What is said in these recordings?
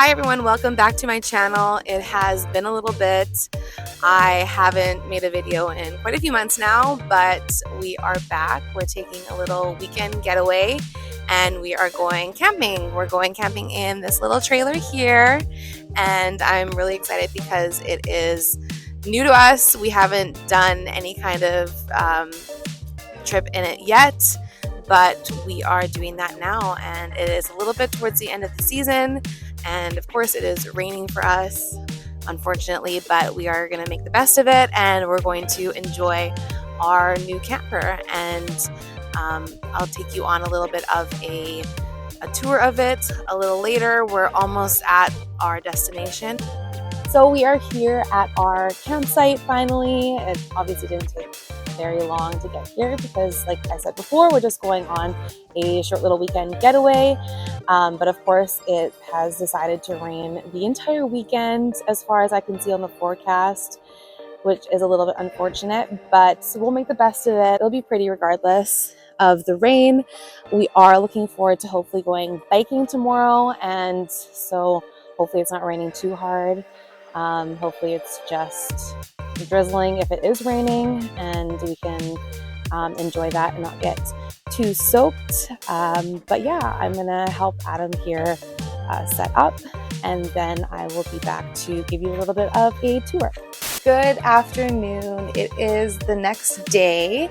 Hi everyone, welcome back to my channel. It has been a little bit. I haven't made a video in quite a few months now, but we are back. We're taking a little weekend getaway and we are going camping. We're going camping in this little trailer here, and I'm really excited because it is new to us. We haven't done any kind of trip in it yet, but we are doing that now, and it is a little bit towards the end of the season. And of course it is raining for us, unfortunately, but we are going to make the best of it, and we're going to enjoy our new camper. And I'll take you on a little bit of a tour of it a little later. We're almost at our destination. So we are here at our campsite finally. It obviously didn't take very long to get here because, like I said before, we're just going on a short little weekend getaway. But of course it has decided to rain the entire weekend as far as I can see on the forecast, which is a little bit unfortunate, but we'll make the best of it. It'll be pretty regardless of the rain. We are looking forward to hopefully going biking tomorrow, and so hopefully it's not raining too hard. Hopefully it's just drizzling if it is raining, and we can enjoy that and not get too soaked. But yeah, I'm gonna help Adam here set up, and then I will be back to give you a little bit of a tour. Good afternoon. It is the next day.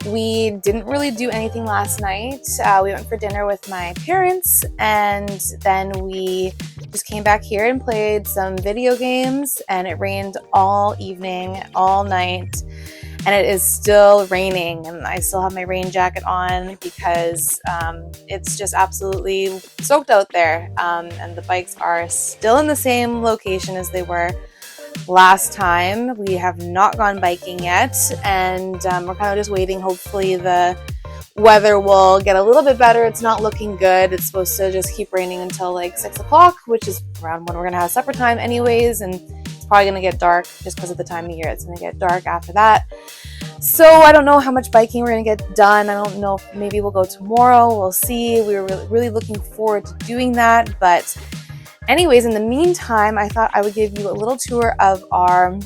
We didn't really do anything last night. We went for dinner with my parents, and then we just came back here and played some video games, and it rained all evening, all night, and it is still raining, and I still have my rain jacket on because it's just absolutely soaked out there, and the bikes are still in the same location as they were last time. We have not gone biking yet, and we're kind of just waiting. Hopefully the weather will get a little bit better. It's not looking good. It's supposed to just keep raining until like 6 o'clock, which is around when we're gonna have supper time anyways, and it's probably gonna get dark just because of the time of year. It's gonna get dark after that. So I don't know how much biking we're gonna get done. I don't know if maybe we'll go tomorrow. We'll see. We were really looking forward to doing that, but anyways, in the meantime, I thought I would give you a little tour of our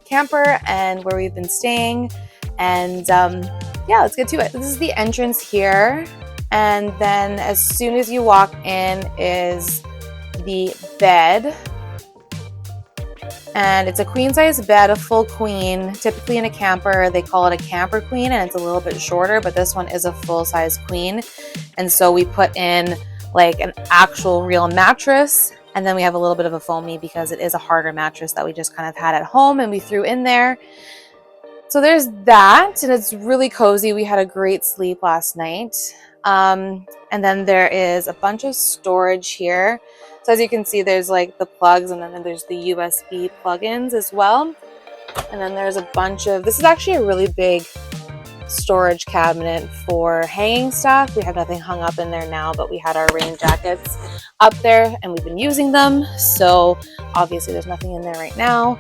camper and where we've been staying. And yeah, let's get to it. This is the entrance here. And then as soon as you walk in is the bed. And it's a queen size bed, a full queen. Typically in a camper, they call it a camper queen, and it's a little bit shorter, but this one is a full size queen. And so we put in like an actual real mattress, and then we have a little bit of a foamy because it is a harder mattress that we just kind of had at home and we threw in there. So there's that, and it's really cozy. We had a great sleep last night. And then there is a bunch of storage here. So as you can see, there's like the plugs, and then there's the USB plugins as well. And then there's a bunch of, this is actually a really big storage cabinet for hanging stuff. We have nothing hung up in there now, but we had our rain jackets up there and we've been using them, so obviously there's nothing in there right now.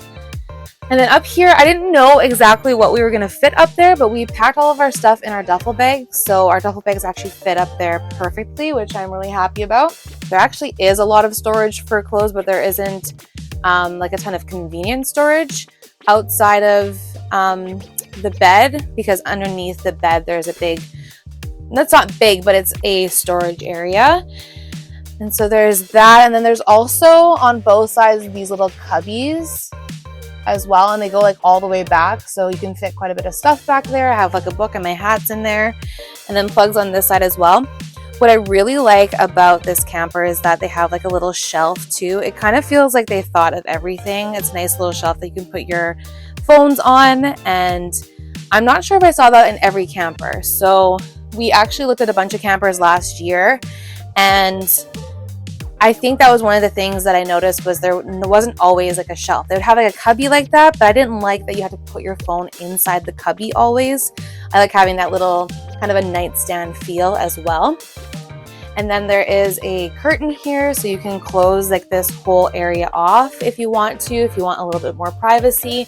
And then up here, I didn't know exactly what we were going to fit up there, but we packed all of our stuff in our duffel bag, so our duffel bags actually fit up there perfectly, which I'm really happy about. There actually is a lot of storage for clothes, but there isn't like a ton of convenient storage outside of the bed, because underneath the bed there's a big, that's not big, but it's a storage area. And so there's that, and then there's also on both sides these little cubbies as well, and they go like all the way back, so you can fit quite a bit of stuff back there. I have like a book and my hats in there, and then plugs on this side as well. What I really like about this camper is that they have like a little shelf too. It kind of feels like they thought of everything. It's a nice little shelf that you can put your phones on, and I'm not sure if I saw that in every camper. So we actually looked at a bunch of campers last year, and I think that was one of the things that I noticed was there wasn't always like a shelf. They would have like a cubby like that, but I didn't like that you had to put your phone inside the cubby always. I like having that little kind of a nightstand feel as well. And then there is a curtain here, so you can close like this whole area off if you want to, if you want a little bit more privacy.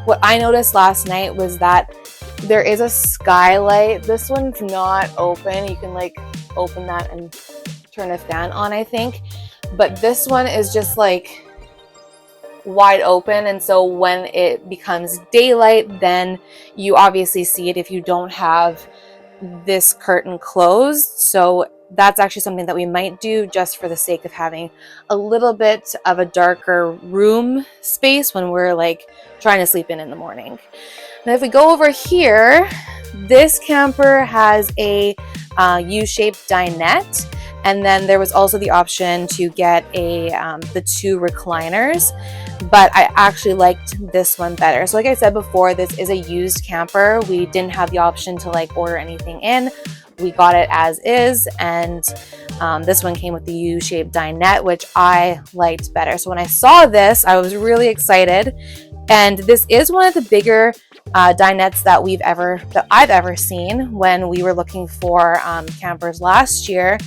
What I noticed last night was that there is a skylight. This one's not open. You can like open that and turn a fan on, I think. but this one is just like wide open, and so when it becomes daylight, then you obviously see it if you don't have this curtain closed. So that's actually something that we might do just for the sake of having a little bit of a darker room space when we're like trying to sleep in the morning. Now if we go over here, this camper has a U-shaped dinette, and then there was also the option to get a the 2 recliners, but I actually liked this one better. So like I said before, this is a used camper. We didn't have the option to like order anything in. We got it as is, and this one came with the U-shaped dinette, which I liked better. So when I saw this, I was really excited, and this is one of the bigger dinettes that I've ever seen. When we were looking for campers last year,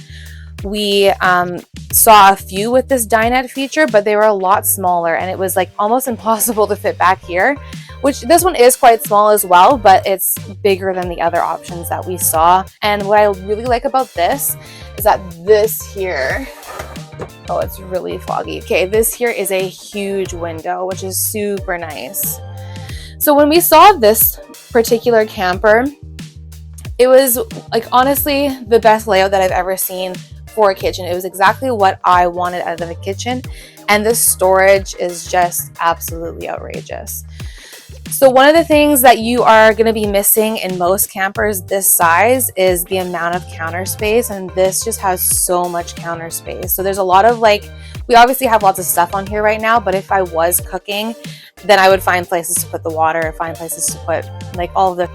we saw a few with this dinette feature, but they were a lot smaller, and it was like almost impossible to fit back here, which this one is quite small as well, but it's bigger than the other options that we saw. And what I really like about this is that this here, oh, it's really foggy. Okay, this here is a huge window, which is super nice. So when we saw this particular camper, it was like honestly the best layout that I've ever seen for a kitchen. It was exactly what I wanted out of a kitchen, and the storage is just absolutely outrageous. So one of the things that you are going to be missing in most campers this size is the amount of counter space, and this just has so much counter space. So there's a lot of like, we obviously have lots of stuff on here right now, but if I was cooking, then I would find places to put the water, find places to put like all of the...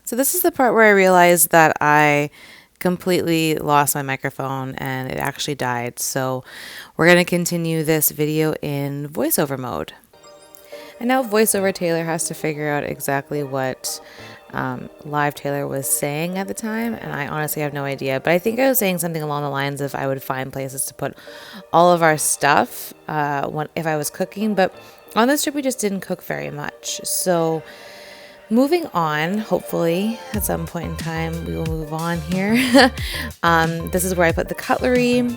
So this is the part where I realized that I completely lost my microphone and it actually died. So we're going to continue this video in voiceover mode. And now voiceover Taylor has to figure out exactly what live Taylor was saying at the time, and I honestly have no idea, but I think I was saying something along the lines of I would find places to put all of our stuff if I was cooking, but on this trip we just didn't cook very much. So moving on, hopefully at some point in time we will move on here. This is where I put the cutlery,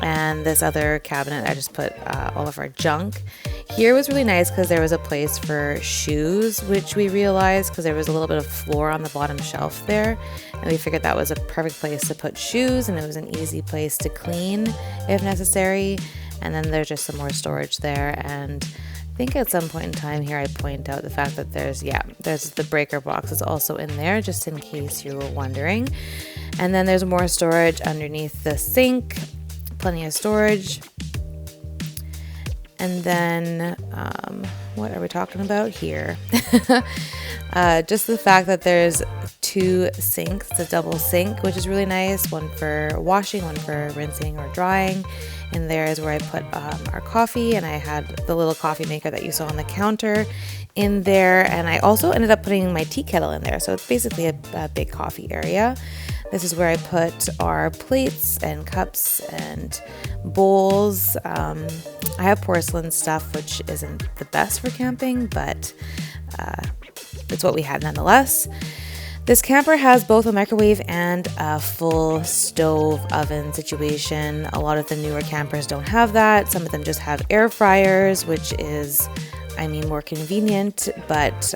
and this other cabinet I just put all of our junk. Here was really nice because there was a place for shoes, which we realized because there was a little bit of floor on the bottom shelf there, and we figured that was a perfect place to put shoes, and it was an easy place to clean if necessary. And then there's just some more storage there, and I think at some point in time here I point out the fact that there's the breaker box is also in there, just in case you were wondering. And then there's more storage underneath the sink, plenty of storage. And then what are we talking about here? Just the fact that there's 2 sinks, it's a double sink, which is really nice. One for washing, one for rinsing or drying. And there is where I put our coffee, and I had the little coffee maker that you saw on the counter in there. And I also ended up putting my tea kettle in there, so it's basically a big coffee area. This is where I put our plates and cups and bowls. I have porcelain stuff, which isn't the best for camping, but it's what we had nonetheless. This camper has both a microwave and a full stove oven situation. A lot of the newer campers don't have that. Some of them just have air fryers, which is, I mean, more convenient, but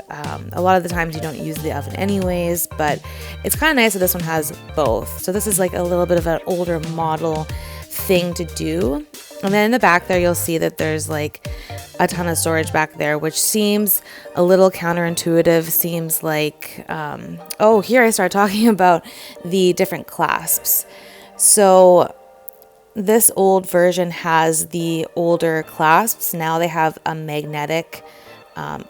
a lot of the times you don't use the oven anyways. But it's kind of nice that this one has both. So this is like a little bit of an older model thing to do. And then in the back there, you'll see that there's like a ton of storage back there, which seems a little counterintuitive. Seems like, oh, here I start talking about the different clasps. So this old version has the older clasps. Now they have a magnetic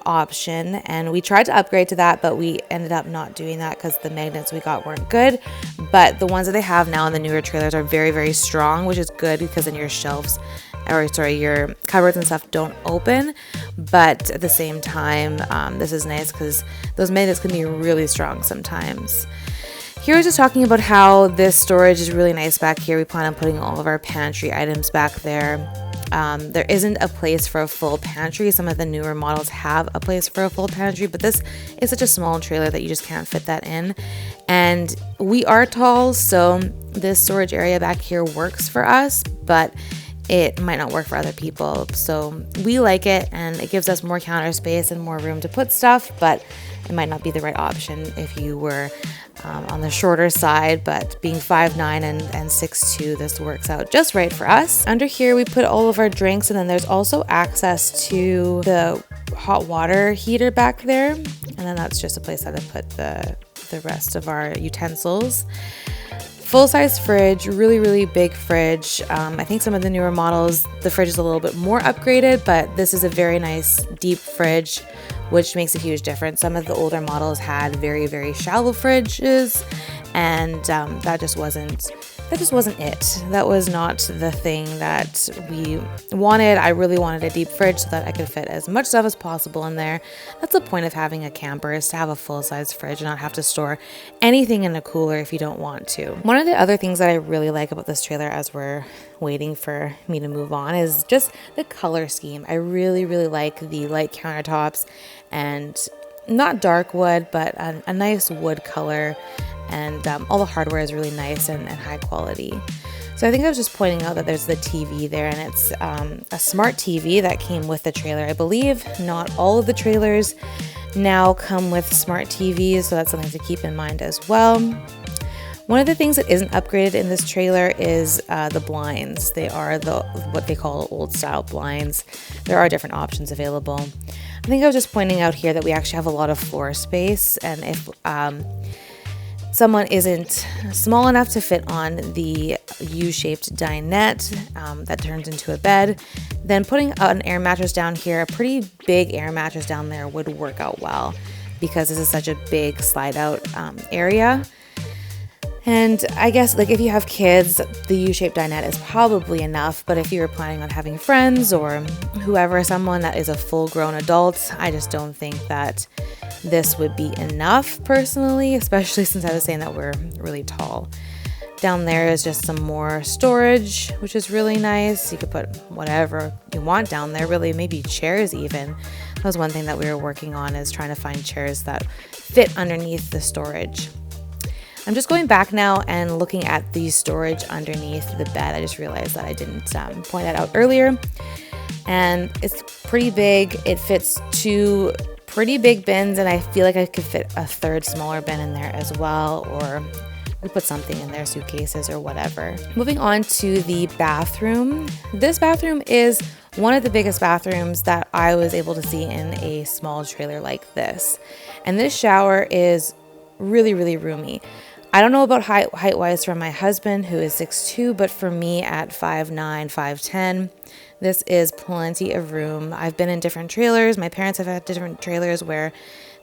option, and we tried to upgrade to that, but we ended up not doing that because the magnets we got weren't good. But the ones that they have now in the newer trailers are very, very strong, which is good because then your shelves, or sorry, your cupboards and stuff don't open. But at the same time, this is nice because those magnets can be really strong sometimes. Here we're just talking about how this storage is really nice back here. We plan on putting all of our pantry items back there. There isn't a place for a full pantry. Some of the newer models have a place for a full pantry, but this is such a small trailer that you just can't fit that in. And we are tall, so this storage area back here works for us, but it might not work for other people. So we like it, and it gives us more counter space and more room to put stuff, but it might not be the right option if you were on the shorter side. But being 5'9" and 6'2", this works out just right for us. Under here we put all of our drinks, and then there's also access to the hot water heater back there, and then that's just a place that I put the rest of our utensils. Full-size fridge, really big fridge. I think some of the newer models, the fridge is a little bit more upgraded, but this is a very nice deep fridge, which makes a huge difference. Some of the older models had very shallow fridges, and that just wasn't it. That was not the thing that we wanted. I really wanted a deep fridge so that I could fit as much stuff as possible in there. That's the point of having a camper, is to have a full-size fridge and not have to store anything in a cooler if you don't want to. One of the other things that I really like about this trailer, as we're waiting for me to move on, is just the color scheme. I really like the light countertops, and not dark wood, but a nice wood color, and all the hardware is really nice and high quality. So I think I was just pointing out that there's the TV there, and it's a smart TV that came with the trailer. I believe not all of the trailers now come with smart TVs, so that's something to keep in mind as well. One of the things that isn't upgraded in this trailer is the blinds. They are what they call old style blinds. There are different options available. I think I was just pointing out here that we actually have a lot of floor space, and if someone isn't small enough to fit on the U-shaped dinette that turns into a bed, then putting an air mattress down here, a pretty big air mattress down there, would work out well, because this is such a big slide out area. And I guess, like, if you have kids, the U-shaped dinette is probably enough. But if you're planning on having friends or whoever, someone that is a full-grown adult, I just don't think that this would be enough personally, especially since I was saying that we're really tall. Down there is just some more storage, which is really nice. You could put whatever you want down there, really, maybe chairs even. That was one thing that we were working on, is trying to find chairs that fit underneath the storage. I'm just going back now and looking at the storage underneath the bed. I just realized that I didn't point that out earlier. And it's pretty big. It fits 2 pretty big bins, and I feel like I could fit a third smaller bin in there as well, or we put something in there, suitcases or whatever. Moving on to the bathroom. This bathroom is one of the biggest bathrooms that I was able to see in a small trailer like this. And this shower is really roomy. I don't know about height-wise for my husband, who is 6'2", but for me at 5'9", 5'10", this is plenty of room. I've been in different trailers. My parents have had different trailers where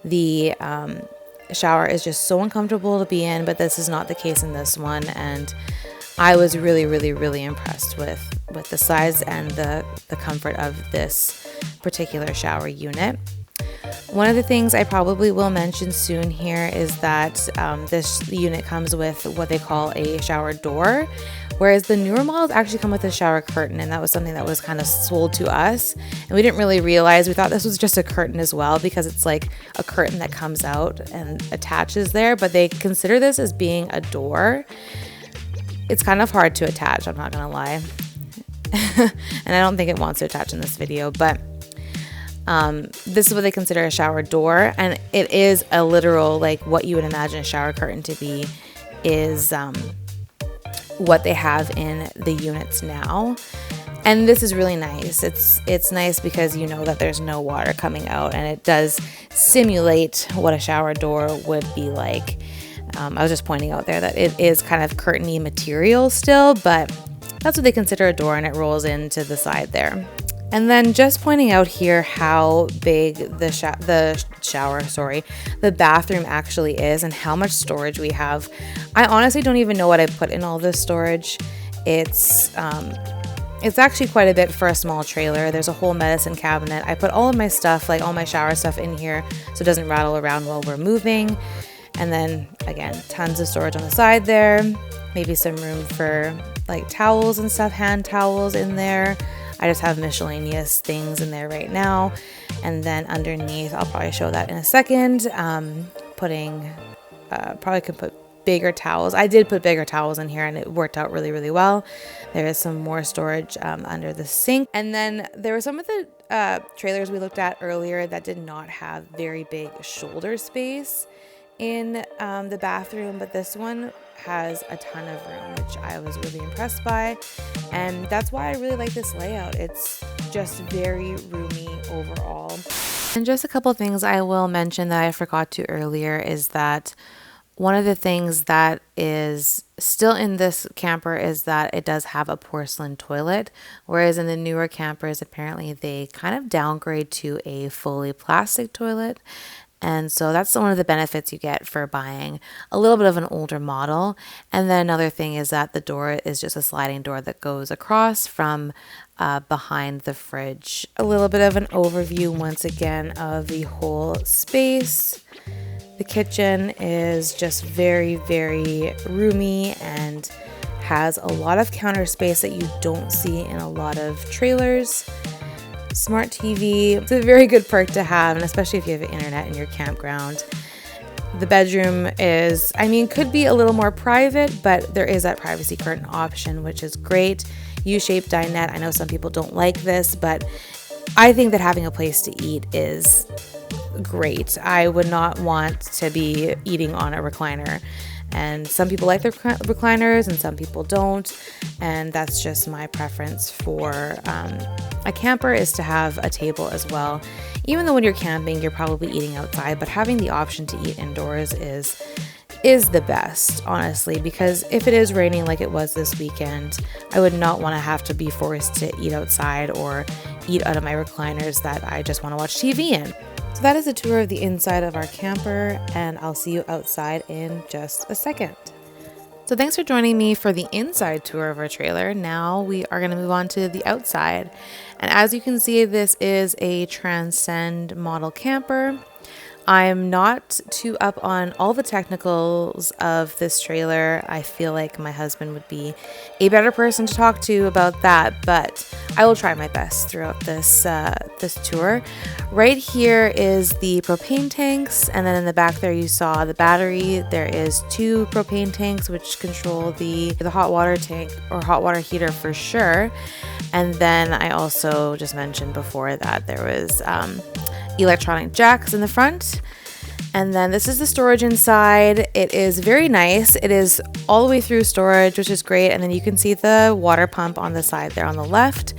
the shower is just so uncomfortable to be in, but this is not the case in this one. And I was really impressed with the size and the comfort of this particular shower unit. One of the things I probably will mention soon here is that this unit comes with what they call a shower door, whereas the newer models actually come with a shower curtain, and that was something that was kind of sold to us, and we didn't really realize. We thought this was just a curtain as well, because it's like a curtain that comes out and attaches there, but they consider this as being a door. It's kind of hard to attach, I'm not gonna lie. And I don't think it wants to attach in this video, but this is what they consider a shower door, and it is a literal, like, what you would imagine a shower curtain to be is what they have in the units now. And this is really nice. It's nice because you know that there's no water coming out, and it does simulate what a shower door would be like. I was just pointing out there that it is kind of curtainy material still, but that's what they consider a door, and it rolls into the side there. And then just pointing out here how big the bathroom actually is, and how much storage we have. I honestly don't even know what I put in all this storage. It's actually quite a bit for a small trailer. There's a whole medicine cabinet. I put all of my stuff, like all my shower stuff, in here so it doesn't rattle around while we're moving. And then again, tons of storage on the side there. Maybe some room for like towels and stuff, hand towels in there. I just have miscellaneous things in there right now. And then underneath, I'll probably show that in a second, probably could put bigger towels. I did put bigger towels in here and it worked out really, really well. There is some more storage under the sink. And then there were some of the trailers we looked at earlier that did not have very big shoulder space in the bathroom, but this one has a ton of room, which I was really impressed by. And that's why I really like this layout. It's just very roomy overall. And just a couple of things I will mention that I forgot to earlier is that one of the things that is still in this camper is that it does have a porcelain toilet, whereas in the newer campers, apparently they kind of downgrade to a fully plastic toilet. And so that's one of the benefits you get for buying a little bit of an older model. And then another thing is that the door is just a sliding door that goes across from behind the fridge. A little bit of an overview once again of the whole space. The kitchen is just very, very roomy and has a lot of counter space that you don't see in a lot of trailers. Smart TV, it's a very good perk to have, and especially if you have internet in your campground. The bedroom is, could be a little more private, but there is that privacy curtain option, which is great. U-shaped dinette, I know some people don't like this, but I think that having a place to eat is great. I would not want to be eating on a recliner. And some people like their recliners and some people don't. And that's just my preference for a camper, is to have a table as well. Even though when you're camping, you're probably eating outside, but having the option to eat indoors is the best, honestly, because if it is raining like it was this weekend, I would not want to have to be forced to eat outside or eat out of my recliners that I just want to watch TV in. So that is a tour of the inside of our camper, and I'll see you outside in just a second. So thanks for joining me for the inside tour of our trailer. Now we are going to move on to the outside. And as you can see, this is a Transcend model camper. I'm not too up on all the technicals of this trailer. I feel like my husband would be a better person to talk to about that, but I will try my best throughout this tour. Right here is the propane tanks, and then in the back there you saw the battery. There is 2 propane tanks which control the hot water tank or hot water heater for sure. And then I also just mentioned before that there was electronic jacks in the front. And then this is the storage inside. It is very nice. It is all the way through storage, which is great. And then you can see the water pump on the side there on the left.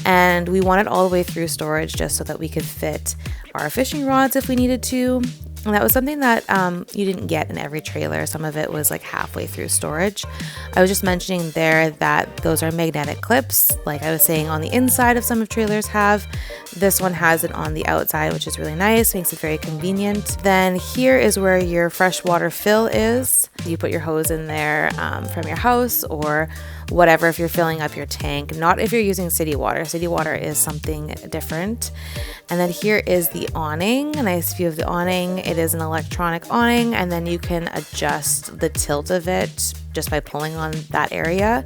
And we want it all the way through storage just so that we could fit our fishing rods if we needed to. And that was something that you didn't get in every trailer. Some of it was like halfway through storage. I was just mentioning there that those are magnetic clips. Like I was saying, on the inside of some of trailers have. This one has it on the outside, which is really nice. Makes it very convenient. Then here is where your freshwater fill is. You put your hose in there from your house or whatever if you're filling up your tank. Not if you're using city water. City water is something different. And then here is the awning. A nice view of the awning. It is an electronic awning, and then you can adjust the tilt of it just by pulling on that area.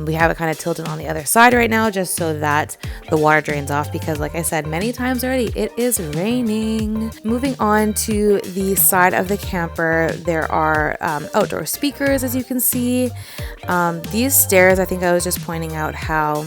We have it kind of tilted on the other side right now just so that the water drains off, because like I said many times already, it is raining. Moving on to the side of the camper, there are outdoor speakers, as you can see. These stairs, I think I was just pointing out how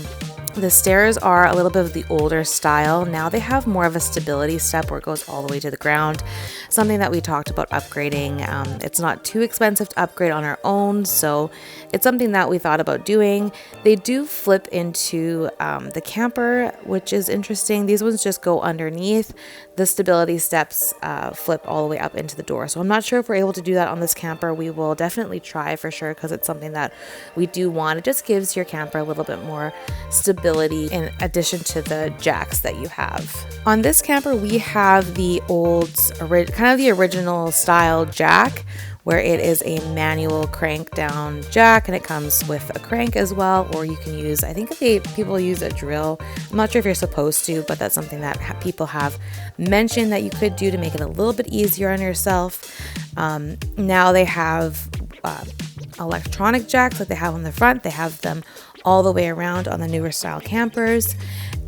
the stairs are a little bit of the older style. Now they have more of a stability step where it goes all the way to the ground. Something that we talked about upgrading. It's not too expensive to upgrade on our own, so it's something that we thought about doing. They do flip into the camper, which is interesting. These ones just go underneath. The stability steps flip all the way up into the door. So I'm not sure if we're able to do that on this camper. We will definitely try for sure, because it's something that we do want. It just gives your camper a little bit more stability in addition to the jacks that you have. On this camper, we have the old, kind of the original style jack, where it is a manual crank down jack, and it comes with a crank as well, or you can use, I think people use a drill. I'm not sure if you're supposed to, but that's something that people have mentioned that you could do to make it a little bit easier on yourself. Now they have electronic jacks like they have on the front. They have them all the way around on the newer style campers.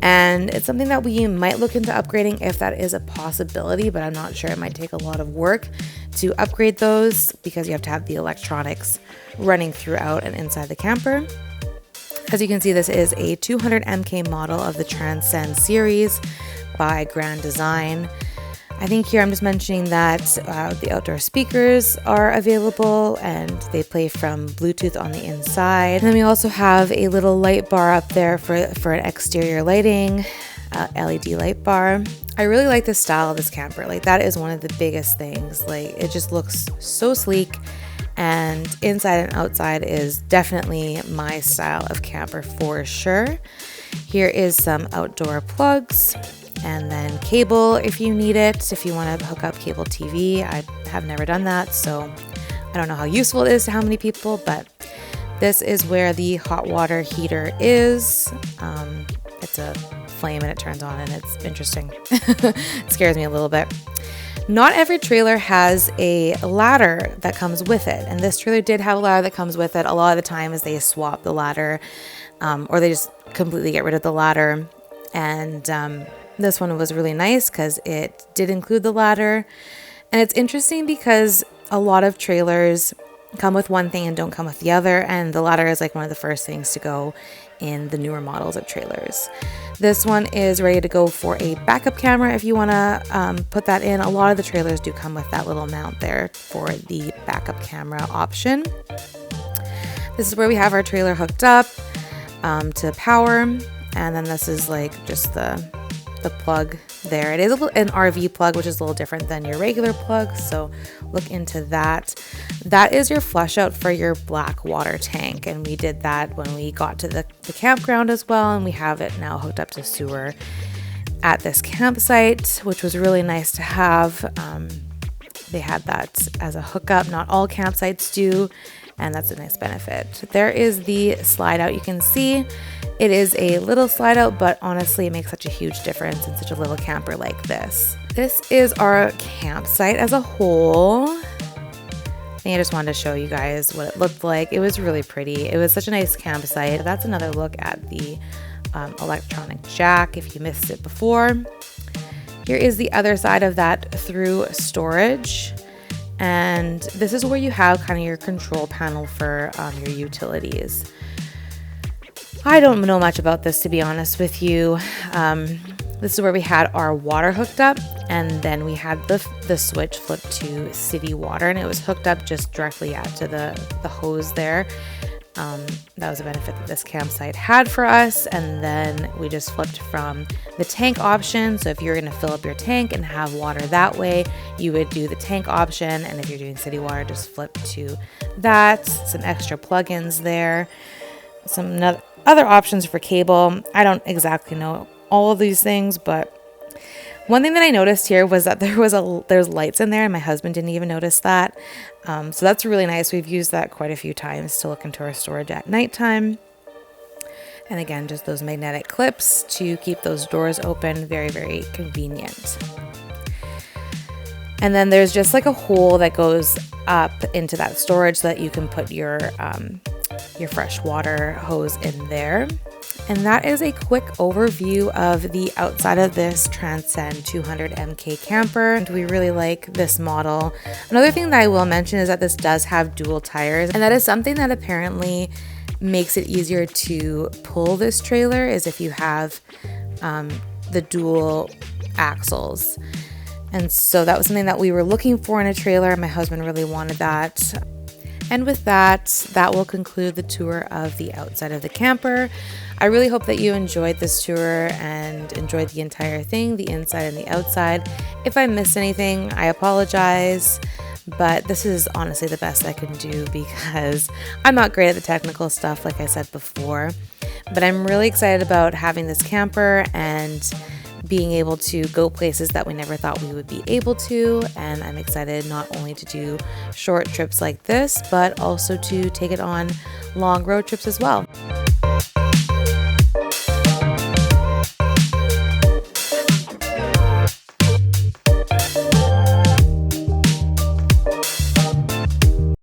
And it's something that we might look into upgrading if that is a possibility, but I'm not sure. It might take a lot of work to upgrade those because you have to have the electronics running throughout and inside the camper. As you can see, this is a 200 MK model of the Transcend series by Grand Design. I think here I'm just mentioning that the outdoor speakers are available and they play from Bluetooth on the inside. And then we also have a little light bar up there for an exterior lighting, LED light bar. I really like the style of this camper. Like, that is one of the biggest things. Like, it just looks so sleek, and inside and outside is definitely my style of camper for sure. Here is some outdoor plugs. And then cable if you need it, if you want to hook up cable TV. I have never done that, so I don't know how useful it is to how many people, but this is where the hot water heater is. It's a flame and it turns on and it's interesting. It scares me a little bit. Not every trailer has a ladder that comes with it, and this trailer did have a ladder that comes with it. A lot of the time is they swap the ladder, or they just completely get rid of the ladder. And this one was really nice because it did include the ladder. And it's interesting because a lot of trailers come with one thing and don't come with the other, and the ladder is like one of the first things to go in the newer models of trailers. This one is ready to go for a backup camera if you want to put that in. A lot of the trailers do come with that little mount there for the backup camera option. This is where we have our trailer hooked up to power, and then this is like just the plug there. It is an RV plug, which is a little different than your regular plug, so look into that. That is your flush out for your black water tank, and we did that when we got to the campground as well, and we have it now hooked up to sewer at this campsite, which was really nice to have. They had that as a hookup. Not all campsites do, and that's a nice benefit. There is the slide out. You can see it is a little slide out, but honestly, it makes such a huge difference in such a little camper like this. This is our campsite as a whole. I just wanted to show you guys what it looked like. It was really pretty. It was such a nice campsite. That's another look at the electronic jack if you missed it before. Here is the other side of that through storage. And this is where you have kind of your control panel for your utilities. I don't know much about this, to be honest with you. This is where we had our water hooked up, and then we had the switch flipped to city water, and it was hooked up just directly out to the hose there. That was a benefit that this campsite had for us. And then we just flipped from the tank option. So if you're going to fill up your tank and have water that way, you would do the tank option. And if you're doing city water, just flip to that. Some extra plugins there. Some other options for cable. I don't exactly know all of these things, but one thing that I noticed here was that there's lights in there, and my husband didn't even notice that. So that's really nice. We've used that quite a few times to look into our storage at nighttime. And again, just those magnetic clips to keep those doors open. Very, very convenient. And then there's just like a hole that goes up into that storage so that you can put your fresh water hose in there. And that is a quick overview of the outside of this Transcend 200 MK camper. And we really like this model. Another thing that I will mention is that this does have dual tires, and that is something that apparently makes it easier to pull this trailer, is if you have the dual axles. And so that was something that we were looking for in a trailer. My husband really wanted that. And with that, that will conclude the tour of the outside of the camper. I really hope that you enjoyed this tour and enjoyed the entire thing, the inside and the outside. If I missed anything, I apologize, but this is honestly the best I can do because I'm not great at the technical stuff, like I said before. But I'm really excited about having this camper and being able to go places that we never thought we would be able to. And I'm excited not only to do short trips like this, but also to take it on long road trips as well.